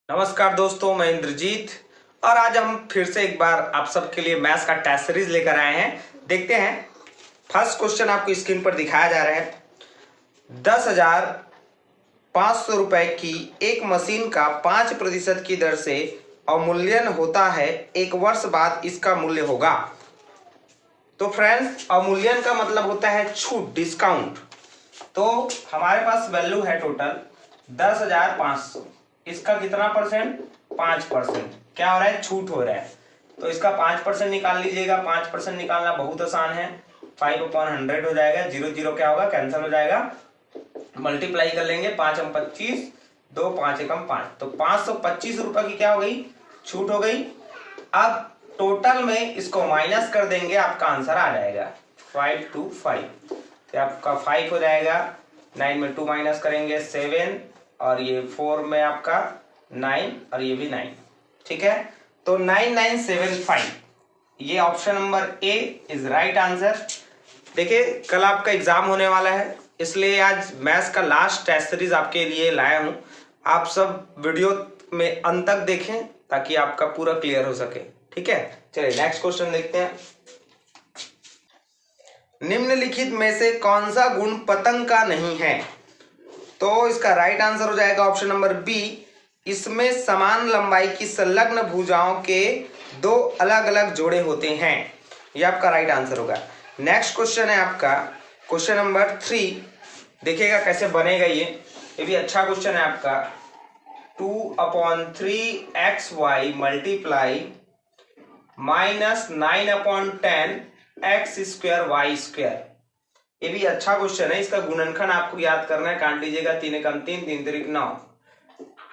नमस्कार दोस्तों, मैं इंद्रजीत और आज हम फिर से एक बार आप सबके लिए मैथ्स का टेस्ट सीरीज लेकर आए हैं। देखते हैं। फर्स्ट क्वेश्चन आपको स्क्रीन पर दिखाया जा रहा है। 10,500 रुपए की एक मशीन का 5% की दर से अवमूल्यन होता है। एक वर्ष बाद इसका मूल्य होगा। तो फ्रेंड्स, अवमूल्यन का मतलब होता है छूट, डिस्काउंट। तो हमारे पास वैल्यू है टोटल 10,500। इसका कितना परसेंट? 5%। क्या हो रहा है? छूट हो रहा है। तो इसका 5% निकाल लीजिएगा। 5% निकालना बहुत आसान है। 5/100 हो जाएगा। 0 0 क्या होगा? कैंसिल हो जाएगा। मल्टीप्लाई कर लेंगे। 5 हम 25, 2 5 1 5, तो 525 रुपए की क्या हो गई? छूट हो गई। अब टोटल में इसको माइनस कर देंगे, आपका आंसर आ जाएगा 525। तो आपका 5 हो जाएगा। 9 में 2 माइनस करेंगे 7, और ये 4 में आपका 9, और ये भी 9। ठीक है, तो 9975 ये option number A is right answer. देखिए, कल आपका एग्जाम होने वाला है, इसलिए आज मैथ्स का लास्ट टेस्ट सीरीज आपके लिए लाया हूं। आप सब वीडियो में अंत तक देखें ताकि आपका पूरा क्लियर हो सके। ठीक है, चलिए नेक्स्ट क्वेश्चन देखते हैं। निम्नलिखित में से कौन सा गुण पतंग का नहीं है? तो इसका राइट आंसर हो जाएगा ऑप्शन नंबर बी। इसमें समान लंबाई की संलग्न भुजाओं के दो अलग अलग जोड़े होते हैं। ये आपका राइट आंसर होगा। नेक्स्ट क्वेश्चन है आपका क्वेश्चन नंबर 3। देखिएगा कैसे बनेगा ये भी अच्छा क्वेश्चन है आपका। 2/3xy multiply -9/10x²y²। ये भी अच्छा क्वेश्चन है। इसका गुणनखंड आपको याद करना है। काट लीजिएगा। 3 एकम 3, 3 त्रिक 9,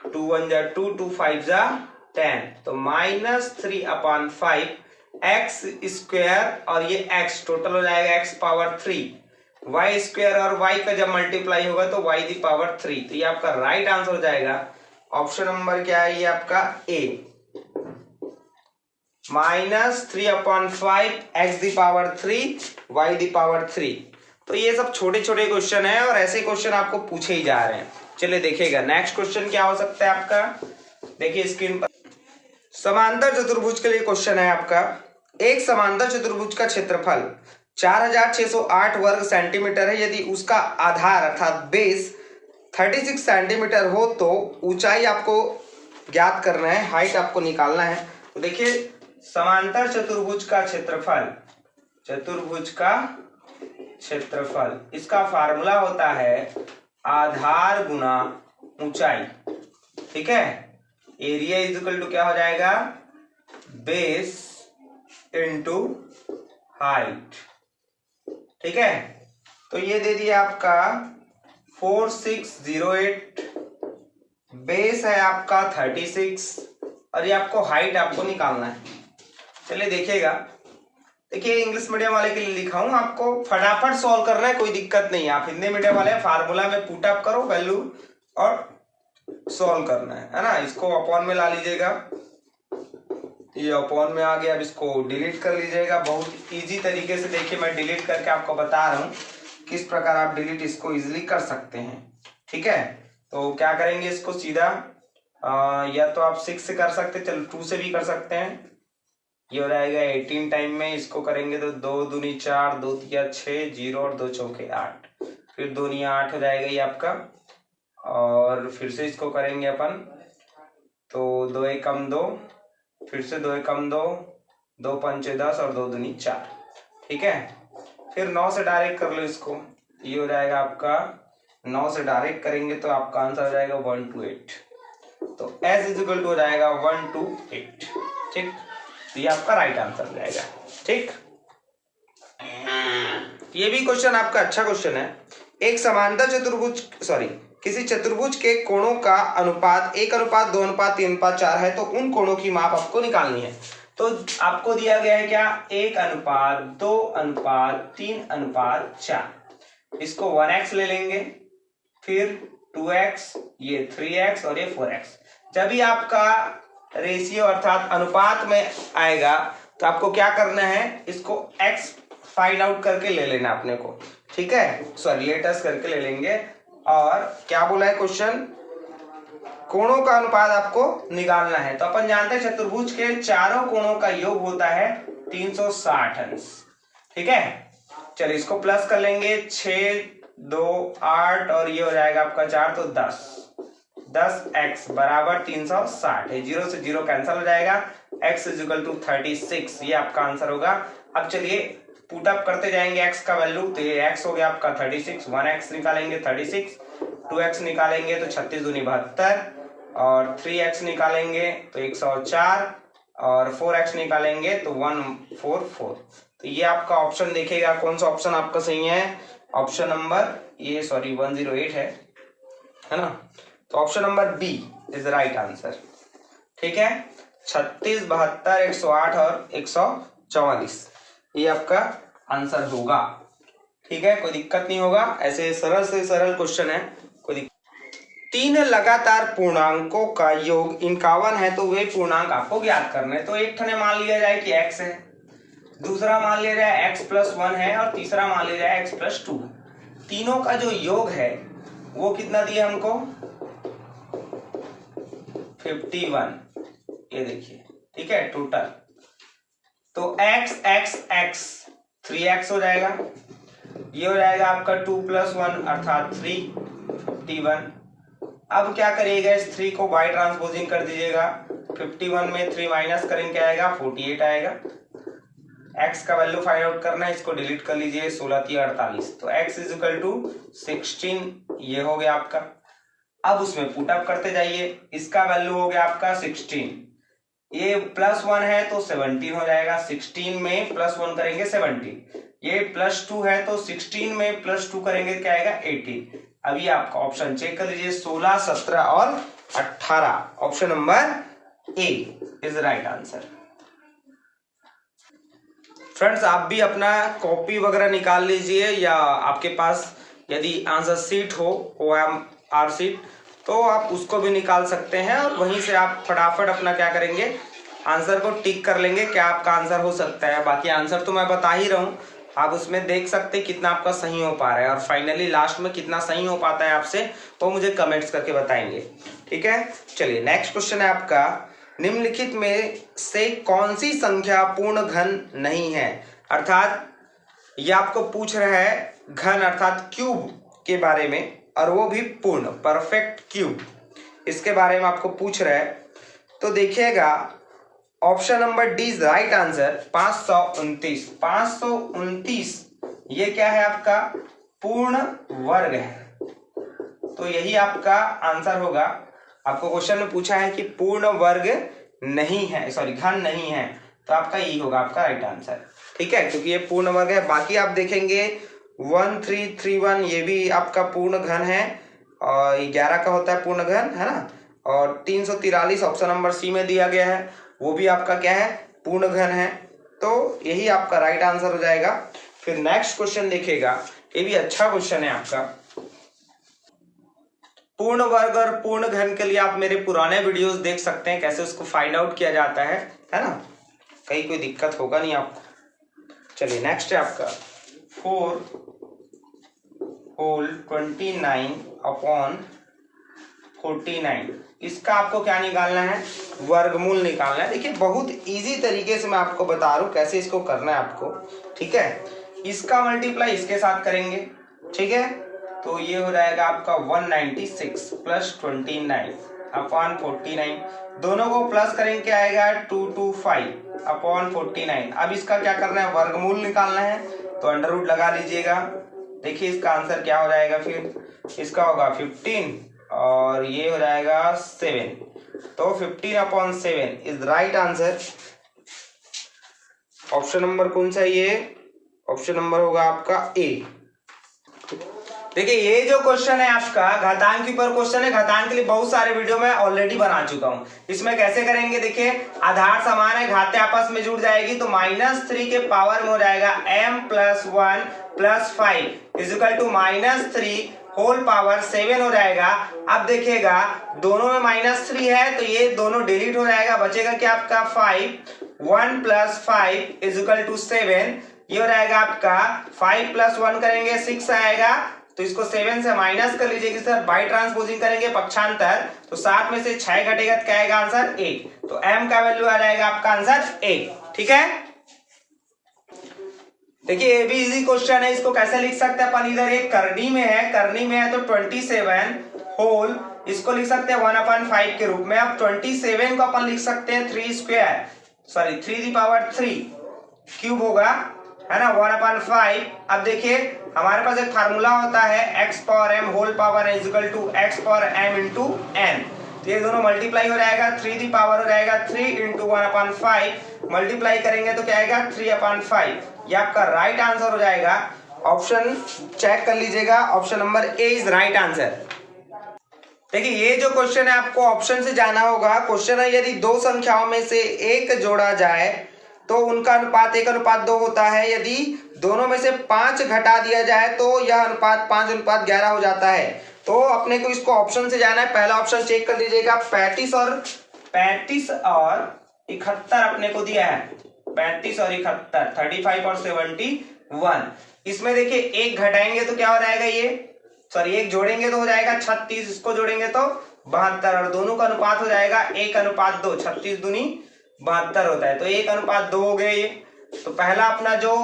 2 1 जा 2, 2 5 जा 10, तो -3/5 x², और ये x टोटल हो जाएगा x⁻3। y² और y का जब मल्टीप्लाई होगा तो y⁻3। तो ये आपका राइट आंसर हो जाएगा। ऑप्शन नंबर क्या है? ये आपका ए, -3/5 x⁻3 y⁻3। तो ये सब छोटे छोटे क्वेश्चन है और ऐसे क्वेश्चन आपको पूछे ही जा रहे हैं। चलिए देखिएगा नेक्स्ट क्वेश्चन क्या हो सकता है आपका। देखिए स्क्रीन पर समांतर चतुर्भुज के लिए क्वेश्चन है आपका। एक समांतर चतुर्भुज का क्षेत्रफल 4608 वर्ग सेंटीमीटर है। यदि उसका आधार अर्थात बेस 36 सेंटीमीटर हो तो ऊंचाई आपको ज्ञात करना है, हाइट आपको निकालना है। तो देखिए, समांतर चतुर्भुज का क्षेत्रफल, इसका फार्मूला होता है आधार गुना ऊंचाई। ठीक है, एरिया इज इक्वल टू क्या हो जाएगा? Base into height. ठीक है, तो ये दे दिया आपका 4608, बेस है आपका 36, और ये आपको हाइट आपको निकालना है। चलिए देखिएगा। देखिए, इंग्लिश मीडियम वाले के लिए लिखा हूं, आपको फटाफट सॉल्व करना है, कोई दिक्कत नहीं है। आप हिंदी मीडियम वाले फार्मूला में पुट अप करो वैल्यू और सॉल्व करना है ना। इसको अपॉन में ला लीजिएगा। ये अपॉन में आ गया। अब इसको डिलीट कर लीजिएगा। बहुत इजी तरीके से देखिए, मैं डिलीट करके आपको बता रहा हूं किस प्रकार आप डिलीट इसको इजिली कर सकते हैं। ठीक है, तो क्या करेंगे इसको सीधा या तो आप 6 से कर सकते, चलो 2 से भी कर सकते हैं। ये हो जाएगा 18 टाइम में। इसको करेंगे तो 2 दूनी 4, 2 तिया 6, 0 और 2 चौके 8, फिर 2 निया 8 हो जाएगा ये आपका। और फिर से इसको करेंगे अपन तो 2 एकम 2, फिर से 2 एकम 2, 2 पंचे 10 और 2 दूनी 4। ठीक है, फिर 9 से डायरेक्ट कर लो इसको। ये हो जाएगा आपका 9 से डायरेक्ट करेंगे तो आपका आंसर हो जाएगा 128। तो s इज इक्वल टू हो जाएगा 128। ठीक, तो ये आपका राइट आंसर हो जाएगा। ठीक, ये भी क्वेश्चन आपका अच्छा क्वेश्चन है। एक समांतर चतुर्भुज किसी चतुर्भुज के कोणों का अनुपात 1:2:3:4 है, तो उन कोणों की माप आपको निकालनी है। तो आपको दिया गया है क्या? 1:2:3:4। इसको 1x ले लेंगे, फिर 2x, ये 3x और ये 4x। जब भी आपका रेशियो अर्थात अनुपात में आएगा तो आपको क्या करना है? इसको x फाइंड आउट करके ले लेना अपने को। ठीक है, सॉरी लेटस करके ले लेंगे। और क्या बोला है क्वेश्चन? कोणों का अनुपात आपको निकालना है। तो अपन जानते हैं चतुर्भुज के चारों कोणों का योग होता है 360 अंश। ठीक है, चलिए इसको प्लस कर लेंगे, 6 2 8 और ये हो जाएगा आपका 4 तो 10x बराबर 360 है। 0 से 0 कैंसिल हो जाएगा, x इज इक्वल टू 36, ये आपका आंसर होगा। अब चलिए पुट अप करते जाएंगे x का वैल्यू। तो ये x हो गया आपका 36, 1x निकालेंगे 36, 2x निकालेंगे तो 36 दूनी 72 और 3x निकालेंगे तो 104 और 4x निकालेंगे तो 144। तो ये आपका ऑप्शन देखिएगा कौन सा ऑप्शन आपका सही है। ऑप्शन नंबर 108 है ना। तो option number B is right answer. ठीक है, 36, 72, 108 और 144 ये आपका आंसर होगा। ठीक है, कोई दिक्कत नहीं होगा, ऐसे सरल से सरल क्वेश्चन है, कोई दिक्कत। 3 लगातार पूर्णांकों का योग 51 है, तो वे पूर्णांक आपको ज्ञात करने। तो एक ठने मान लिया जाए कि x है, दूसरा मान लिया जाए x+1 है और तीसरा मान लिया जाए x+2 है। तीनों का जो योग है वो कितना दिया हमको, 51, ये देखिए। ठीक है, टोटल तो x 3x हो जाएगा, ये हो जाएगा आपका 2+1 अर्थात 3, 51। अब क्या करिएगा, इस 3 को बाई ट्रांसपोजिंग कर दीजिएगा, 51 में 3 माइनस करेंगे क्या आएगा, 48 आएगा। x का वैल्यू फाइंड आउट करना है, इसको डिलीट कर लीजिए, 16 × 48, तो x इज इक्वल टू 16, ये हो गया आपका। अब उसमें पुट अप करते जाइए, इसका वैल्यू हो गया आपका 16, ये +1 है तो 17 हो जाएगा, 16 में +1 करेंगे 17, ये +2 है तो 16 में +2 करेंगे क्या आएगा, 18। अभी आपका ऑप्शन चेक कर लीजिए, 16, 17 और 18, option number A is right answer. Friends आप भी अपना कॉपी वगैरह निकाल लीजिए, या आपके पास यदि आंसर शीट हो OMR शीट तो आप उसको भी निकाल सकते हैं, और वहीं से आप फटाफट अपना क्या करेंगे, आंसर को टिक कर लेंगे क्या आपका आंसर हो सकता है। बाकी आंसर तो मैं बता ही रहा हूँ, आप उसमें देख सकते हैं कितना आपका सही हो पा रहा है, और फाइनली लास्ट में कितना सही हो पाता है आपसे वो मुझे कमेंट्स करके बताएंगे। ठीक है, चलिए नेक्स्ट क्वेश्चन है आपका, निम्नलिखित में से कौन सी संख्या पूर्ण घन नहीं है। अर्थात ये आपको पूछ रहा है घन अर्थात क्यूब के बारे में, और वो भी पूर्ण परफेक्ट क्यूब, इसके बारे में आपको पूछ रहा है। तो देखिएगा option number D is right answer, 529। 529 ये क्या है आपका, पूर्ण वर्ग है, तो यही आपका आंसर होगा। आपको क्वेश्चन में पूछा है कि पूर्ण वर्ग नहीं है, सॉरी घन नहीं है, तो आपका यही होगा आपका राइट आंसर। ठीक है, क्योंकि ये पूर्ण वर्ग है। बाकी आप देखेंगे 1331 ये भी आपका पूर्ण घन है, और 11 का होता है पूर्ण घन, है ना। और 343 ऑप्शन नंबर सी में दिया गया है, वो भी आपका क्या है, पूर्ण घन है, तो यही आपका राइट आंसर हो जाएगा। फिर नेक्स्ट क्वेश्चन देखिएगा, ये भी अच्छा क्वेश्चन है आपका। पूर्ण वर्ग और पूर्ण घन के लिए आप मेरे पुराने वीडियोस देख सकते हैं, कैसे उसको फाइंड आउट किया जाता है ना, कहीं कोई दिक्कत होगा नहीं आपको। चलिए नेक्स्ट है आपका 4 होल 29/49, इसका आपको क्या निकालना है, वर्गमूल निकालना है। देखिए बहुत इजी तरीके से मैं आपको बता रहा हूं कैसे इसको करना है आपको। ठीक है, इसका मल्टीप्लाई इसके साथ करेंगे, ठीक है, तो ये हो जाएगा आपका 196 + 29/49, दोनों को प्लस करेंगे क्या आएगा, 225/49। अब इसका क्या करना है, वर्गमूल निकालना है, तो अंडर रूट लगा लीजिएगा। देखिए इसका आंसर क्या हो जाएगा, फिर इसका होगा 15 और ये हो जाएगा 7, तो 15/7 is right answer. Option number कौन सा है ये, ऑप्शन नंबर होगा आपका ए। देखिए ये जो क्वेश्चन है आपका घातांक के ऊपर क्वेश्चन है, घातांक के लिए बहुत सारे वीडियो मैं ऑलरेडी बना चुका हूं। इसमें कैसे करेंगे, देखिए आधार समान है, घातें आपस में जुड़ जाएगी, तो -3 के पावर में हो जाएगा m+1 + 5 = -3 होल पावर 7 हो जाएगा। अब देखिएगा दोनों में -3 है, तो ये दोनों डिलीट हो जाएगा, बचेगा क्या आपका 5, 1 + 5 = 7, ये हो जाएगा आपका 5 + 1 करेंगे 6 आएगा, तो इसको 7 से माइनस कर लीजिए कि सर बाई ट्रांसपोजिंग करेंगे पक्षांतर, तो 7 में से 6 घटेगा तो क्या आएगा आंसर 1। तो m का वैल्यू आ जाएगा आपका आंसर 1। ठीक है, देखिए ये भी इजी क्वेश्चन है, इसको कैसे लिख सकते हैं अपन, इधर एक करनी में है तो 27 होल, इसको लिख सकते हैं 1/5 के रूप में। अब 27 को अपन लिख सकते हैं 3 क्यूब होगा, है ना, 1/5। अब देखिए हमारे पास एक फार्मूला होता है x power m whole power n equal to x power m into n, तो ये दोनों मल्टीप्लाई हो जाएगा, 3 की पावर हो जाएगा 3 इंटू 1/5, मल्टीप्लाई करेंगे तो क्या आएगा 3/5। ये आपका राइट आंसर हो जाएगा। ऑप्शन चेक कर लीजिएगा, option number A is right answer. देखिए ये जो क्वेश्चन है आपको ऑप्शन से जाना होगा। क्वेश्चन है यदि दो संख्याओं में से एक जोड़ा जाए तो उनका अनुपात 1:2 होता है, यदि दोनों में से 5 घटा दिया जाए तो यह अनुपात 5:11 हो जाता है। तो अपने को इसको ऑप्शन से जाना है। पहला ऑप्शन चेक कर लीजिएगा, 35 और 71 अपने को दिया है, 35 और 71, 35 और 71। इसमें देखिए एक घटाएंगे तो क्या हो जाएगा, ये सॉरी एक जोड़ेंगे तो हो जाएगा 36, इसको जोड़ेंगे तो 72, और दोनों का अनुपात हो जाएगा 1:2, 36 दूनी 72 होता है, तो 1:2 हो गए ये। तो पहला अपना जो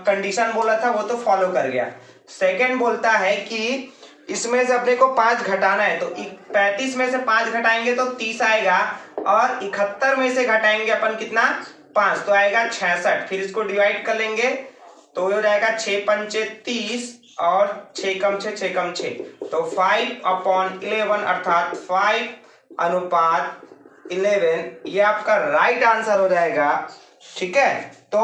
कंडीशन बोला था वो तो फॉलो कर गया। सेकंड बोलता है कि इसमें से अपने को 5 घटाना है, तो 35 में से 5 घटाएंगे तो 30 आएगा, और 71 में से घटाएंगे अपन कितना 5, तो आएगा 66। फिर इसको डिवाइड कर लेंगे तो हो जाएगा 6×5 = 30 और 6×6 तो 5/11 अर्थात 5:11 ये आपका राइट आंसर हो जाएगा। ठीक है, तो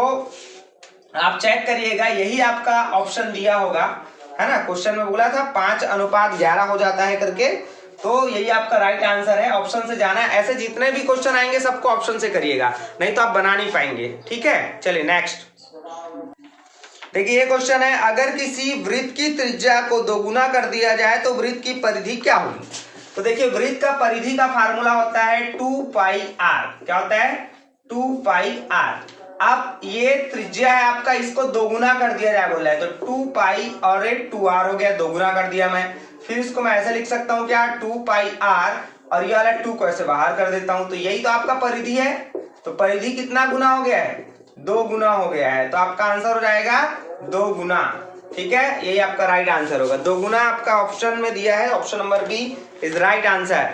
आप चेक करिएगा, यही आपका ऑप्शन दिया होगा, है ना, क्वेश्चन में बोला था 5:11 हो जाता है करके, तो यही आपका राइट आंसर है। ऑप्शन से जाना है। ऐसे जितने भी क्वेश्चन आएंगे सबको ऑप्शन से करिएगा, नहीं तो आप बना नहीं पाएंगे। ठीक है, चलिए नेक्स्ट देखिए ये क्वेश्चन है, अगर किसी वृत्त की त्रिज्या को दोगुना कर दिया जाए तो वृत्त की परिधि क्या होगी। तो देखिए वृत्त का परिधि का फार्मूला होता है 2πr। क्या होता है 2πr। अब ये त्रिज्या है आपका, इसको दोगुना कर दिया जाए बोला है, तो 2π और 2r हो गया, दोगुना कर दिया मैं। फिर इसको मैं ऐसे लिख सकता हूं क्या 2πr, और ये वाला 2 को ऐसे बाहर कर देता हूं, तो यही तो आपका परिधि है। तो परिधि कितना गुना हो गया है, 2 गुना हो गया है, तो आपका आंसर हो जाएगा 2 गुना। ठीक है, यही आपका राइट आंसर होगा, 2 गुना आपका ऑप्शन में दिया है, option number B is right answer.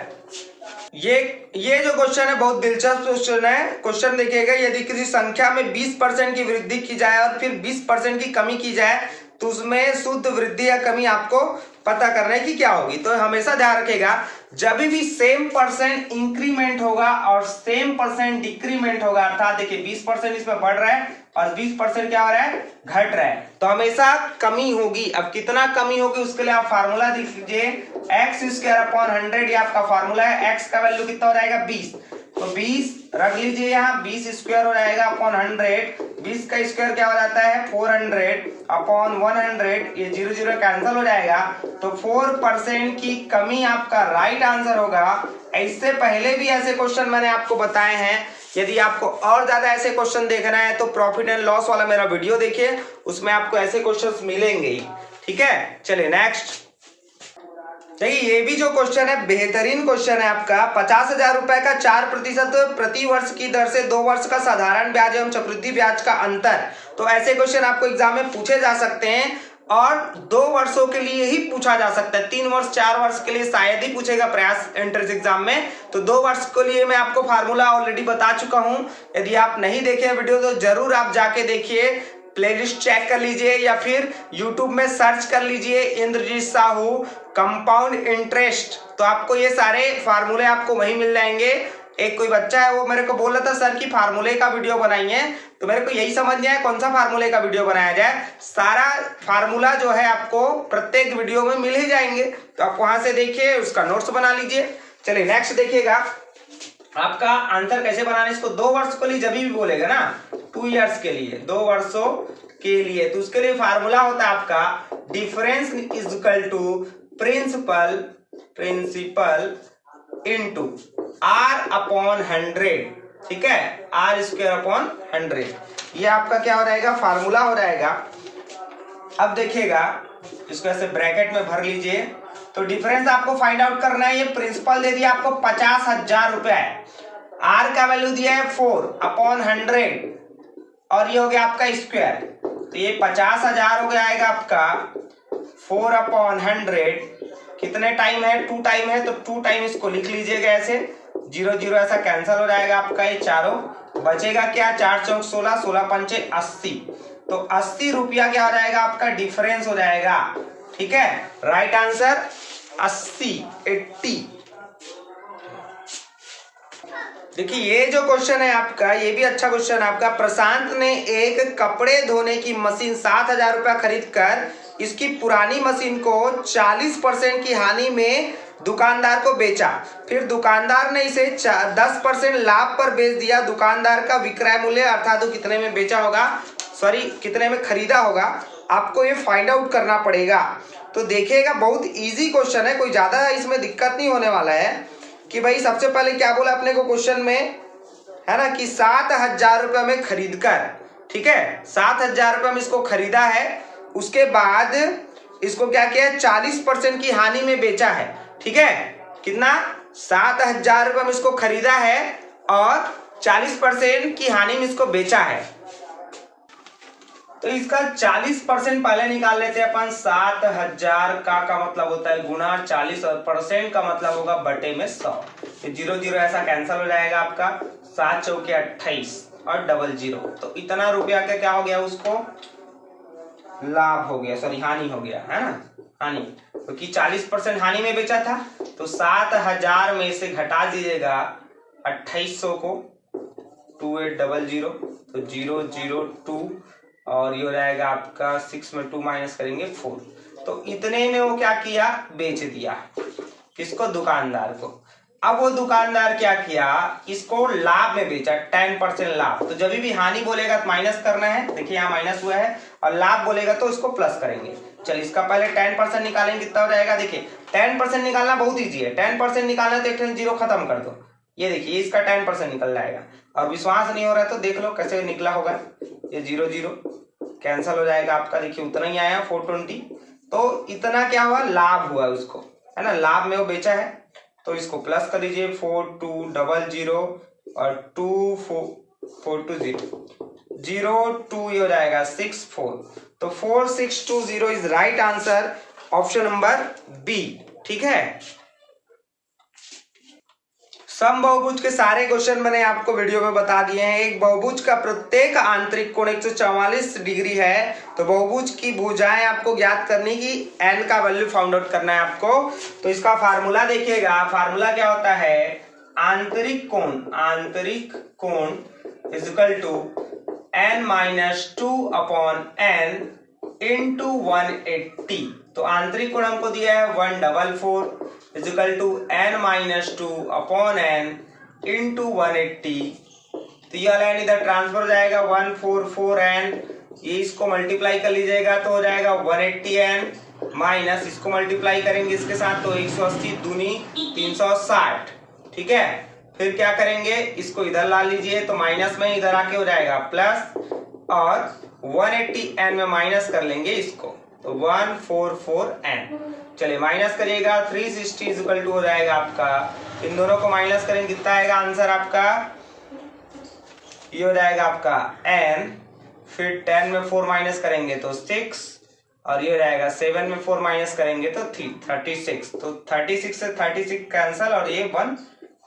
ये जो क्वेश्चन है बहुत दिलचस्प क्वेश्चन है। क्वेश्चन देखिएगा, यदि किसी संख्या में 20% की वृद्धि की जाए और फिर 20% की कमी की जाए तो उसमें शुद्ध वृद्धि या कमी आपको पता करने की क्या होगी। तो हमेशा ध्यान रखिएगा, जब भी सेम परसेंट इंक्रीमेंट होगा और सेम परसेंट डिक्रीमेंट होगा, अर्थात देखिए 20% इसमें बढ़ रहा है और 20% क्या हो रहा है घट रहा है, तो हमेशा कमी होगी। अब कितना कमी होगी उसके लिए आप फार्मूला देख लीजिए, x²/100 ये आपका फार्मूला है। x का वैल्यू कितना हो जाएगा 20, तो 20 रख लीजिए यहाँ, 20² हो जाएगा अपॉन 100, 20 का स्क्वायर क्या हो जाता है 400/100, ये 0 0 कैंसिल हो जाएगा, तो 4% की कमी आपका राइट आंसर होगा। इससे पहले भी ऐसे क्वेश्चन मैंने आपको बताए हैं, यदि आपको और ज्यादा ऐसे क्वेश्चन देखना है तो प्रॉफिट एंड लॉस वाला मेरा वीडियो देखिए, उसमें आपको ऐसे क्वेश्चंस मिलेंगे ही। ठीक है, चलिए नेक्स्ट देखिए, ये भी जो क्वेश्चन है बेहतरीन क्वेश्चन है आपका। 50,000 रुपए का 4% प्रति वर्ष की दर से 2 वर्ष का साधारण ब्याज एवं चक्रवृद्धि ब्याज का अंतर। तो ऐसे क्वेश्चन आपको एग्जाम में पूछे जा सकते हैं और 2 वर्षों के लिए ही पूछा जा सकता है, 3 वर्ष 4 वर्ष के लिए शायद ही पूछेगा प्रयास एंट्रेंस एग्जाम में। तो 2 वर्ष के लिए मैं आपको फार्मूला ऑलरेडी बता चुका हूं, यदि आप नहीं देखे वीडियो तो जरूर आप जाके देखिए, प्लेलिस्ट चेक कर लीजिए या फिर यूट्यूब में सर्च कर लीजिए इंद्रजीत साहू कंपाउंड इंटरेस्ट, तो आपको ये सारे फार्मूले आपको वहीं मिल जाएंगे। एक कोई बच्चा है वो मेरे को बोल रहा था सर की फार्मूले का वीडियो बनाइए, तो मेरे को यही समझ नहीं आया कौन सा फार्मूले का वीडियो बनाया जाए। सारा फार्मूला जो है आपको प्रत्येक वीडियो में मिल ही जाएंगे, तो आप वहां से देखिए, उसका नोट्स बना लीजिए। चलिए नेक्स्ट देखिएगा, आपका आंसर कैसे बनाना है। इसको 2 वर्ष के लिए जब भी बोलेगा ना, 2 इयर्स के लिए, 2 वर्षों के लिए, तो उसके लिए फार्मूला होता है आपका difference is equal to principal into r/100। ठीक है, r²/100 ये आपका क्या हो जाएगा फार्मूला हो जाएगा। अब देखिएगा इसको ऐसे ब्रैकेट में भर लीजिए। तो डिफरेंस आपको फाइंड आउट करना है। ये प्रिंसिपल दे दिया आपको 50,000 रुपए है, आर का वैल्यू दिया है 4/100 और ये हो गया आपका स्क्वायर। तो ये 50,000 हो गया आएगा आपका 4/100। कितने टाइम है? 2 टाइम है, तो 2 टाइम इसको लिख लीजिएगा ऐसे। 0 0 ऐसा कैंसिल हो जाएगा आपका, ये चारों बचेगा क्या? 4 चौक 16, 16 पंचे 80। तो 80 रुपया क्या हो जाएगा आपका? डिफरेंस हो जाएगा। ठीक है, राइट आंसर 80। देखिए ये जो क्वेश्चन है आपका, ये भी अच्छा क्वेश्चन है आपका। प्रशांत ने एक कपड़े धोने की मशीन 7,000 रुपया खरीद कर इसकी पुरानी मशीन को 40% की हानि में दुकानदार को बेचा। फिर दुकानदार ने इसे 10% लाभ पर बेच दिया। दुकानदार का विक्रय मूल्य अर्थात वो कितने में बेचा होगा, सॉरी कितने में खरीदा होगा, आपको ये फाइंड आउट करना पड़ेगा। तो देखिएगा बहुत इजी क्वेश्चन है, कोई ज्यादा इसमें दिक्कत नहीं होने वाला है। कि भाई सबसे पहले क्या बोला अपने को क्वेश्चन में, है ना, कि 7,000 रुपये में खरीद कर, ठीक है, 7,000 रुपये में इसको खरीदा है। उसके बाद इसको क्या किया? 40% की हानि में बेचा है। ठीक है, कितना? 7,000 रुपये में इसको खरीदा है और 40% की हानि में इसको बेचा है। तो इसका 40% पहले निकाल लेते हैं अपन। 7,000 का मतलब होता है गुना 40 और परसेंट का मतलब होगा बटे में 100। तो 0 0 ऐसा कैंसिल हो जाएगा आपका। 7 चौके 28 और 00। तो इतना रुपया का क्या हो गया? उसको लाभ हो गया, सॉरी हानि हो गया, है ना, हानि। क्योंकि 40% हानि में बेचा था। तो 7,000 में से घटा दीजिएगा 2800 को, 2800, तो 002 और ये हो जाएगा आपका 6 में 2 माइनस करेंगे 4। तो इतने में वो क्या किया? बेच दिया। किसको? दुकानदार को। अब वो दुकानदार क्या किया? इसको लाभ में बेचा, 10% लाभ। तो जब भी हानि बोलेगा तो माइनस करना है, देखिए यहाँ माइनस हुआ है, और लाभ बोलेगा तो इसको प्लस करेंगे। चलिए इसका पहले 10% निकालेंगे, कितना हो जाएगा? देखिए 10% निकालना बहुत ईजी है। 10% निकालना तो एक जीरो खत्म कर दो, ये देखिए इसका 10% निकल जाएगा। और विश्वास नहीं हो रहा है तो देख लो कैसे निकला होगा। ये 0 0 कैंसिल हो जाएगा आपका, देखिए उतना ही आया 420। तो इतना क्या हुआ? लाभ हुआ उसको, है ना, लाभ में वो बेचा है। तो इसको प्लस कर दीजिए, 4200 और 2420, 02 ये हो जाएगा 64। तो 4620 is right answer, option number B. ठीक है, समबहुभुज के सारे क्वेश्चन मैंने आपको वीडियो में बता दिए हैं। एक बहुभुज का प्रत्येक आंतरिक कोण 144 डिग्री है। तो बहुभुज की भुजाएं आपको ज्ञात करनी की, n का वैल्यू फाइंड आउट करना है आपको। तो इसका फार्मूला देखिएगा, फार्मूला क्या होता है? आंतरिक कोण is equal to n-2/n into 180। तो आंतरिक कोण हमको दिया है 144 is equal to n-2/n into 180। तो ये वाला n इधर ट्रांसफर हो जाएगा, 144n, ये इसको मल्टीप्लाई कर लीजिएगा तो हो जाएगा 180n, माइनस इसको मल्टीप्लाई करेंगे इसके साथ तो 180 दूनी 360। ठीक है, फिर क्या करेंगे? इसको इधर ला लीजिए तो माइनस में इधर आके हो जाएगा प्लस, और 180n में माइनस कर लेंगे इसको, तो 144n। चलिए माइनस करिएगा, 360 इज इक्वल टू हो जाएगा आपका, इन दोनों को माइनस करेंगे कितना आएगा आंसर आपका? ये हो जाएगा आपका n, फिर 10 में 4 माइनस करेंगे तो 6, और ये हो जाएगा 7 में 4 माइनस करेंगे तो 36। तो 36 से 36 कैंसल और ये 1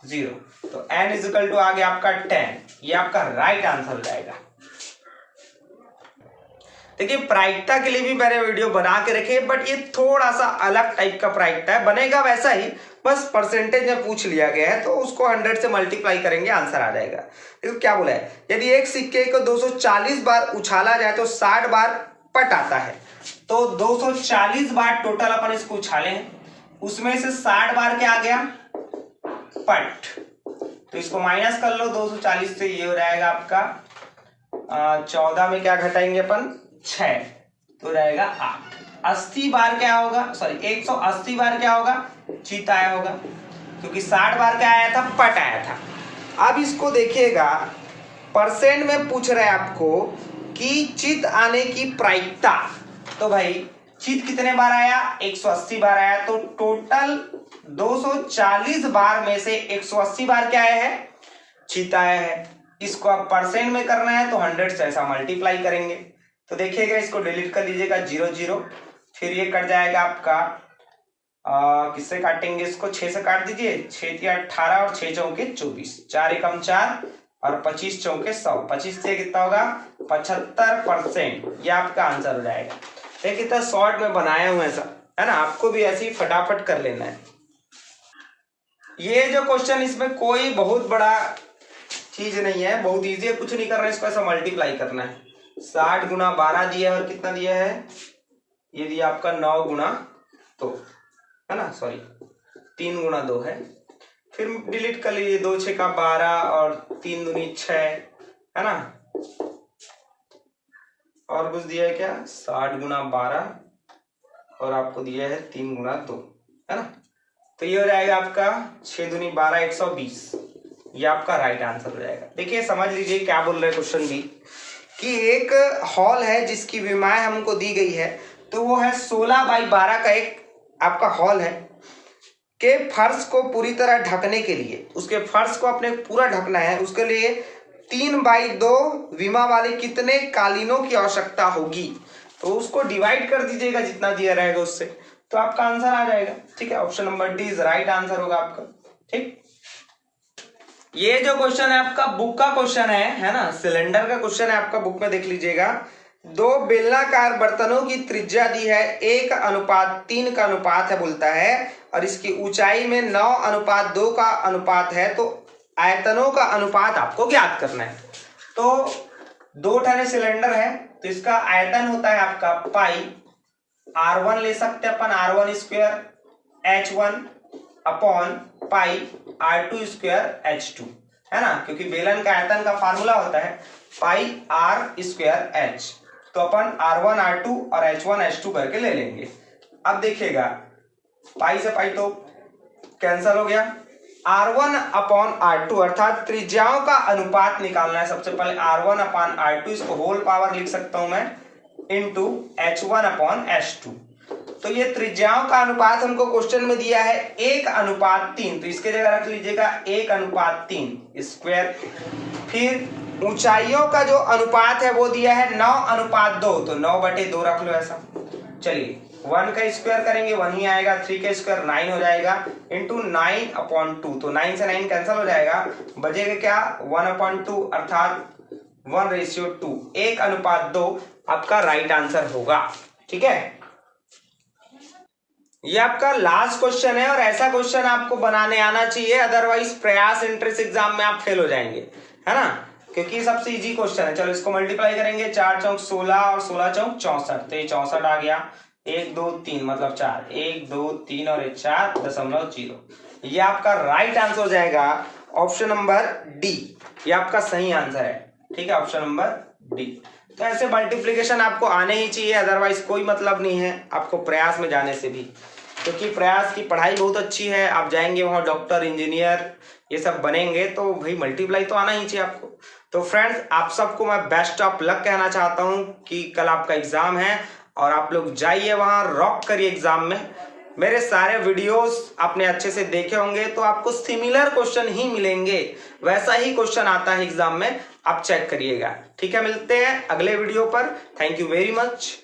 0। तो n इज इक्वल टू आ गया आपका 10। ये आपका राइट आंसर हो जाएगा। देखिए प्रायिकता के लिए भी मैंने वीडियो बना के रखे, बट ये थोड़ा सा अलग टाइप का प्रायिकता है, बनेगा वैसा ही, बस परसेंटेज में पूछ लिया गया है। तो उसको 100 से मल्टीप्लाई करेंगे, आंसर आ जाएगा। देखो क्या बोला है, यदि एक सिक्के को 240 बार उछाला जाए तो 60 बार पट आता है। तो 240 बार टोटल अपन इसको उछाले हैं, उसमें से 60 बार क्या आ गया? पट। तो इसको माइनस कर लो 240 से, ये हो जाएगा आपका 14 में क्या घटाएंगे अपन? 6, तो रहेगा 8। 80 बार क्या होगा? सॉरी 180 बार क्या होगा? चित आया होगा, क्योंकि 60 बार क्या आया था? पट आया था। अब इसको देखिएगा, परसेंट में पूछ रहे हैं आपको कि चित आने की प्रायिकता। तो भाई चित कितने बार आया, 180 बार आया, तो टोटल 240 बार में से 180 बार क्या आया है, चित आया है। इसको आप परसेंट में करना है तो 100 से ऐसा मल्टीप्लाई करेंगे, तो देखिएगा इसको डिलीट कर लीजिएगा 0 0, फिर ये कट जाएगा आपका किससे काटेंगे इसको, 6 से काट दीजिए, 6 या 18 और 6 चौके 24, 4 एकम 4 और 25 चौके 100, 25 से कितना होगा 75%, ये आपका आंसर हो जाएगा। देखिए कितना शॉर्ट में बनाया हूं ऐसा, है ना, आपको भी ऐसे ही फटाफट कर लेना है। ये जो क्वेश्चन, इसमें कोई बहुत बड़ा चीज नहीं है, बहुत इजी है, कुछ नहीं करना है, इसको ऐसा मल्टीप्लाई करना है। 60 गुना 12 दिया है और कितना दिया है, ये दिया आपका 9 गुना 2, है ना, सॉरी 3 गुना 2 है, फिर डिलीट कर लीजिए, 2 6 का 12 और 3 दूनी 6, है ना, और कुछ दिया है क्या, 60 गुना 12 और आपको दिया है 3 गुना 2, है ना, तो ये हो जाएगा आपका 6 दूनी 12 120, ये आपका राइट आंसर हो जाएगा। देखिए समझ लीजिए क्या बोल रहे क्वेश्चन भी, कि एक हॉल है जिसकी विमाएं हमको दी गई है, तो वो है 16 बाई 12 का एक आपका हॉल है, के फर्श को पूरी तरह ढकने के लिए, उसके फर्श को अपने पूरा ढकना है, उसके लिए 3 बाई 2 विमा वाले कितने कालीनों की आवश्यकता होगी, तो उसको डिवाइड कर दीजिएगा जितना दिया रहेगा उससे, तो आपका आंसर आ जाएगा। ठीक है, option number D is right answer होगा आपका। ठीक, ये जो क्वेश्चन है आपका बुक का क्वेश्चन है ना, सिलेंडर का क्वेश्चन है आपका, बुक में देख लीजिएगा। 2 बेलनाकार बर्तनों की त्रिज्या दी है 1:3 का अनुपात है बोलता है, और इसकी ऊंचाई में 9:2 का अनुपात है, तो आयतनों का अनुपात आपको ज्ञात करना है। तो 2 ठने सिलेंडर है, तो इसका आयतन होता है आपका पाई, R1 ले सकते हैं अपन, R1 square H1 upon pi R2 square H2, है ना, क्योंकि बेलन का आयतन का फार्मूला होता है पाई R स्क्वायर H, तो अपन R1 R2 और H1 H2 करके ले लेंगे। अब देखिएगा पाई से पाई तो कैंसल हो गया, R1 अपॉन R2 अर्थात त्रिज्याओं का अनुपात निकालना है। सबसे पहले R1 अपॉन R2, इसको होल पावर लिख सकता हूं मैं, इंटू H1 अपॉन H2, तो ये त्रिज्याओं का अनुपात हमको क्वेश्चन में दिया है 1:3, तो इसके जगह रख लीजिएगा 1:3 स्क्वायर। फिर ऊंचाइयों का जो अनुपात है वो दिया है 9:2, तो 9/2 रख लो ऐसा। चलिए 1 का स्क्वायर करेंगे 1 ही आएगा, 3 का स्क्वायर 9 हो जाएगा, इंटू 9/2, तो 9 से 9 कैंसिल हो जाएगा, बचेगा क्या 1/2 अर्थात 1:2, 1:2 आपका राइट आंसर होगा। ठीक है, ये आपका लास्ट क्वेश्चन है, और ऐसा क्वेश्चन आपको बनाने आना चाहिए, अदरवाइज प्रयास एंट्रेंस एग्जाम में आप फेल हो जाएंगे, है ना, क्योंकि सबसे इजी क्वेश्चन है। चलो इसको मल्टीप्लाई करेंगे, 4 चौक 16 और 16 चौक 64, तो ये 64 आ गया, 1 2 3 मतलब 4, 1 2 3 और 4.0, ये आपका राइट आंसर हो जाएगा ऑप्शन नंबर डी, ये आपका सही आंसर है। ठीक है, ऑप्शन नंबर डी। तो ऐसे मल्टीप्लिकेशन आपको आने ही चाहिए, अदरवाइज कोई मतलब नहीं है आपको प्रयास में जाने से भी, क्योंकि प्रयास की पढ़ाई बहुत अच्छी है, आप जाएंगे वहां डॉक्टर इंजीनियर ये सब बनेंगे, तो भाई मल्टीप्लाई तो आना ही चाहिए आपको। तो फ्रेंड्स आप सबको मैं बेस्ट ऑफ लक कहना चाहता हूं कि कल आपका एग्जाम है, और आप लोग जाइए वहां, रॉक करिए एग्जाम में। मेरे सारे वीडियोस आपने अच्छे से देखे होंगे, तो आपको सिमिलर क्वेश्चन ही मिलेंगे, वैसा ही क्वेश्चन आता है एग्जाम में, आप चेक करिएगा। ठीक है, मिलते हैं अगले वीडियो पर। Thank you very much.